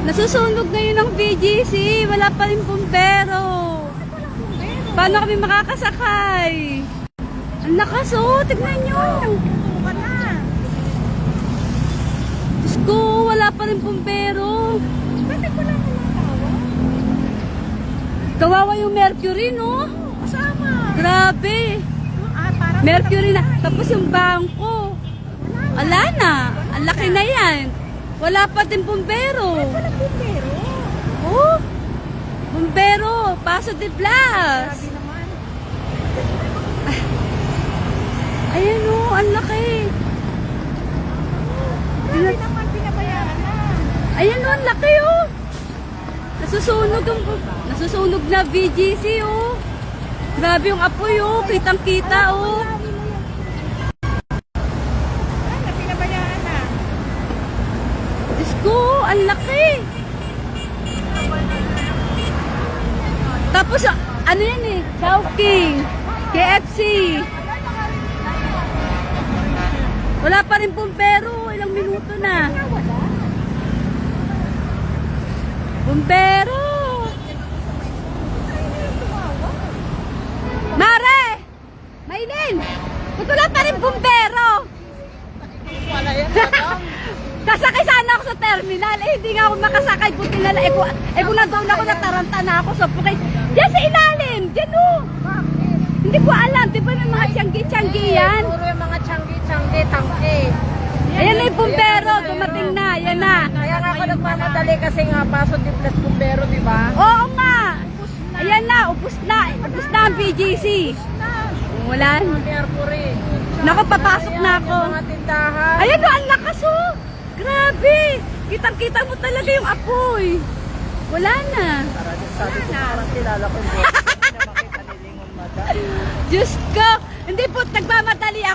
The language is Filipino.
Nasusunog ngayon ng BGC. Wala pa rin pumbero. Paano kami makakasakay? Ang lakas oh, tignan nyo. Diyos ko, wala pa rin pumbero. Bakit wala ka ng tawa? Kawawa yung Mercury, no? Kasama. Grabe. Parang Mercury na. Tapos yung bangko. Wala na. Ang laki na yan. Wala pa din bumbero. walang bumbero. Oh, bumbero. Paso de Blas. Grabe naman. Ayan oh, ang laki. Grabe naman, pinabayaan na. Ayan oh, ang laki oh. Nasusunog na VGC oh. Grabe yung apoy oh. Kitang-kita oh. Pinabayaan na. Diyos ko, ang laki. Tapos, ano yan eh, Chowking, KFC. Wala pa rin bumbero, ilang minuto na. Bumbero! Mare! Maylin! Ba't wala pa rin bumbero? Kasakay sana ako sa terminal, eh hindi nga ako makasakay, buti na lang, kung nandun ako, nataranta na ako, so okay. Diyan sa ilalim, diyan oh. Hindi ko alam, di ba may mga tiyanggi-tiyanggi yan? Puro yung mga tiyanggi-tiyanggi, tangke. Ayan na yung bumbero, dumating na, yan na. Kaya nga ako nagmamadali kasi nga paso di plus bumbero, di ba? Oo nga, ayan na, ubus na ang BGC. Wala. Mercury. Naku, papasok na ako. Yung mga tindahan. Ayan o, ang lakas oh. Grabe. Kitang-kita mo talaga yung apoy. Wala na. Sabi ko parang kilala ko yung boss. Hindi na makita ni Lingon Mada. Diyos ko. Hindi po, nagmamadali ako.